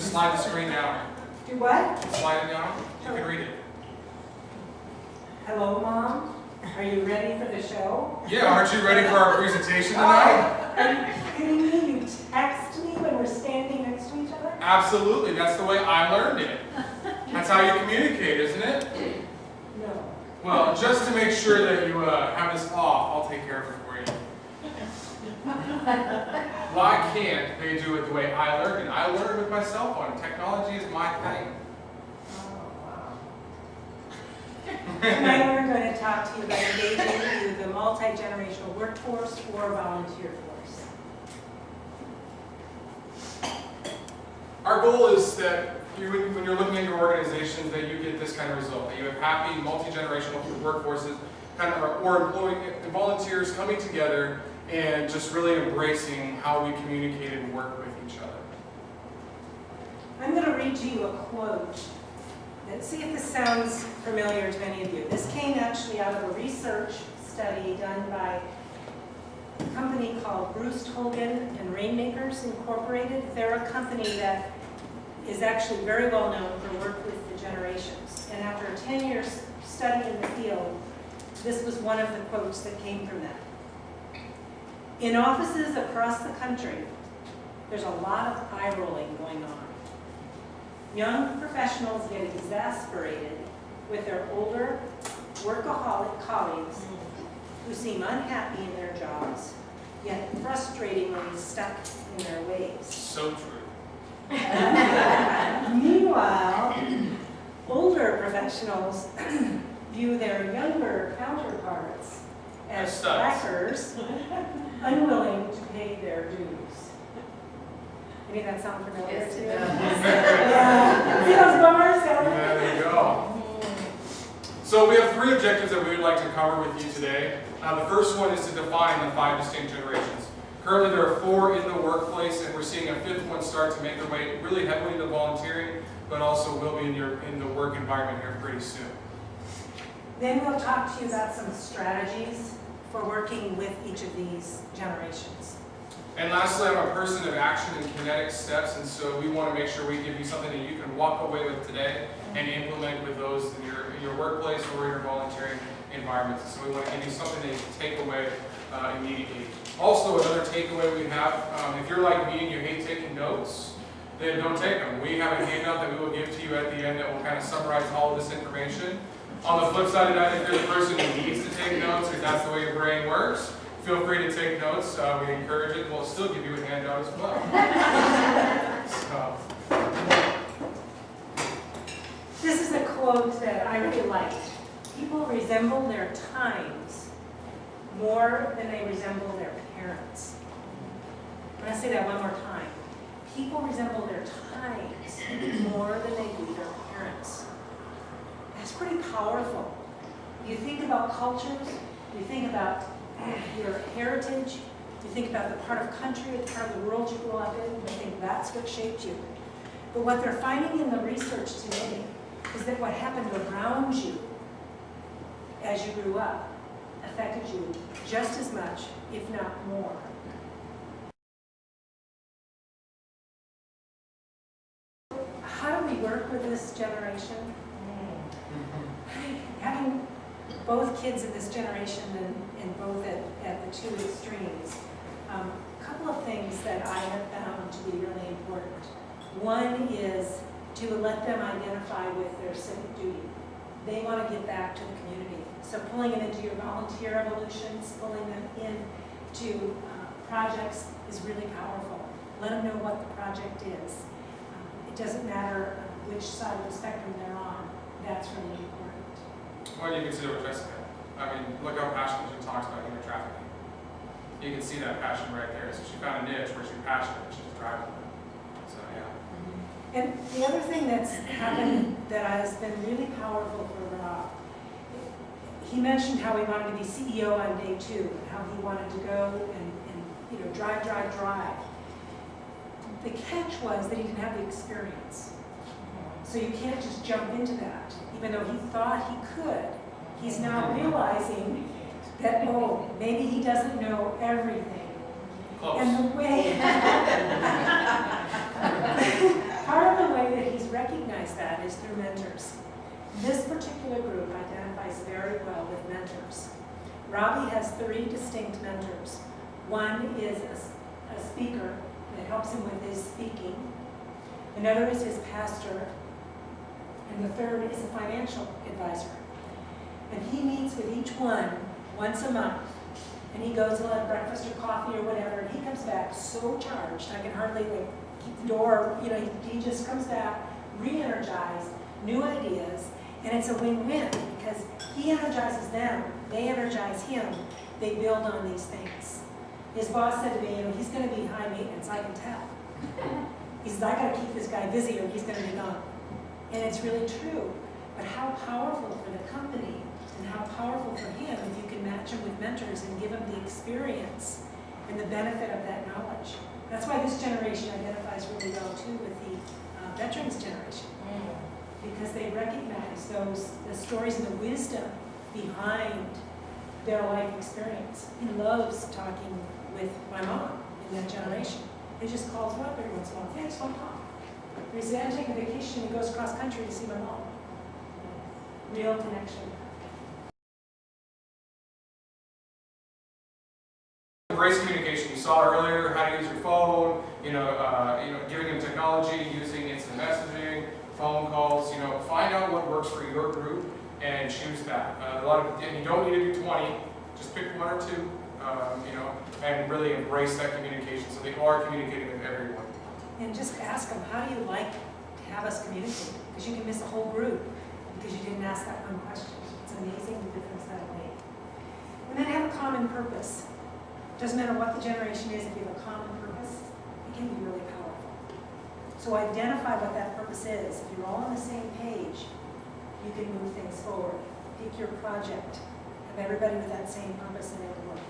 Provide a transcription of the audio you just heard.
slide the screen down. Do what? Slide it down. You can read it. Hello, Mom. Are you ready for the show? Yeah, aren't you ready for our presentation tonight? Are you kidding me? You text me when we're standing next to each other? Absolutely, that's the way I learned it. That's how you communicate, isn't it? No. Well, just to make sure that you have this off, I'll take care of it for you. Why can't they do it the way I learned it? I learned with my cell phone. Technology is my thing. Tonight we're going to talk to you about engaging with the multi-generational workforce or volunteer force. Our goal is that when you're looking at your organizations, that you get this kind of result, that you have happy, multi-generational workforces, or volunteers coming together and just really embracing how we communicate and work with each other. I'm going to read you a quote. Let's see if this sounds familiar to any of you. This came actually out of a research study done by a company called Bruce Hogan and Rainmakers Incorporated. They're a company that is actually very well known for work with the generations. And after a 10-year study in the field, this was one of the quotes that came from that. In offices across the country, there's a lot of eye rolling going on. Young professionals get exasperated with their older, workaholic colleagues who seem unhappy in their jobs, yet frustratingly stuck in their ways. So true. Meanwhile, older professionals view their younger counterparts as slackers, unwilling to pay their dues. Any of that sound familiar Yes, to it you? does. Yeah. See those bummers? There you go. So we have 3 objectives that we would like to cover with you today. The first one is to define the 5 distinct generations. Currently there are 4 in the workplace, and we're seeing a 5th one start to make their way really heavily into volunteering, but also will be in the work environment here pretty soon. Then we'll talk to you about some strategies for working with each of these generations. And lastly, I'm a person of action and kinetic steps, and so we want to make sure we give you something that you can walk away with today and implement with those in your workplace or your volunteering environments. So we want to give you something that you can take away immediately. Also, another takeaway we have, if you're like me and you hate taking notes, then don't take them. We have a handout that we will give to you at the end that will kind of summarize all of this information. On the flip side of that, if you're the person who needs to take notes, because that's the way your brain works, feel free to take notes. We encourage it. We'll still give you a handout as well. This is a quote that I really liked. People resemble their times more than they resemble their parents. I'm going to say that one more time. People resemble their times more than they do their parents. That's pretty powerful. You think about cultures, you think about your heritage, you think about the part of country, the part of the world you grew up in, and you think that's what shaped you. But what they're finding in the research today is that what happened around you as you grew up affected you just as much, if not more. How do we work with this generation? Having both kids in this generation and both at the 2 extremes, a couple of things that I have found to be really important. One is to let them identify with their civic duty. They want to give back to the community. So pulling them into your volunteer evolutions, pulling them into projects is really powerful. Let them know what the project is. It doesn't matter which side of the spectrum they're on. That's really important. What do you consider with Jessica? I mean, look how passionate she talks about human trafficking. You can see that passion right there. So she found a niche where she's passionate and she's driving it. So yeah. And the other thing that's happened that has been really powerful for Rob, he mentioned how he wanted to be CEO on day 2 and how he wanted to go and drive. The catch was that he didn't have the experience. So you can't just jump into that. Even though he thought he could, he's now realizing that, oh, maybe he doesn't know everything. Close. And the way, part of the particular group identifies very well with mentors. Robbie has 3 distinct mentors. One is a speaker that helps him with his speaking. Another is his pastor. And the third is a financial advisor. And he meets with each one once a month. And he goes, he'll have breakfast or coffee or whatever, and he comes back so charged, I can hardly keep the door, he just comes back re-energized, new ideas, and it's a win-win because he energizes them, they energize him, they build on these things. His boss said to me, he's going to be high maintenance, I can tell. He says, I got to keep this guy busy or he's going to be gone. And it's really true. But how powerful for the company and how powerful for him if you can match him with mentors and give him the experience and the benefit of that knowledge. That's why this generation identifies really well too with the veterans generation. Because they recognize the stories and the wisdom behind their life experience. He loves talking with my mom in that generation. He just calls her up every once in a while. Yeah, I just want to talk. He said, I'm taking a vacation. He goes cross country to see my mom. Real connection. Embrace communication. You saw earlier how to use your phone, giving them technology, using instant messaging, phone calls, find out what works for your group and choose that. And you don't need to do 20, just pick 1 or 2, and really embrace that communication so they are communicating with everyone. And just ask them, how do you like to have us communicate? Because you can miss a whole group because you didn't ask that one question. It's amazing the difference that'll make. And then have a common purpose. Doesn't matter what the generation is, if you have a common purpose, it can be really powerful. So identify what that purpose is. If you're all on the same page, you can move things forward. Pick your project. Have everybody with that same purpose and it'll work.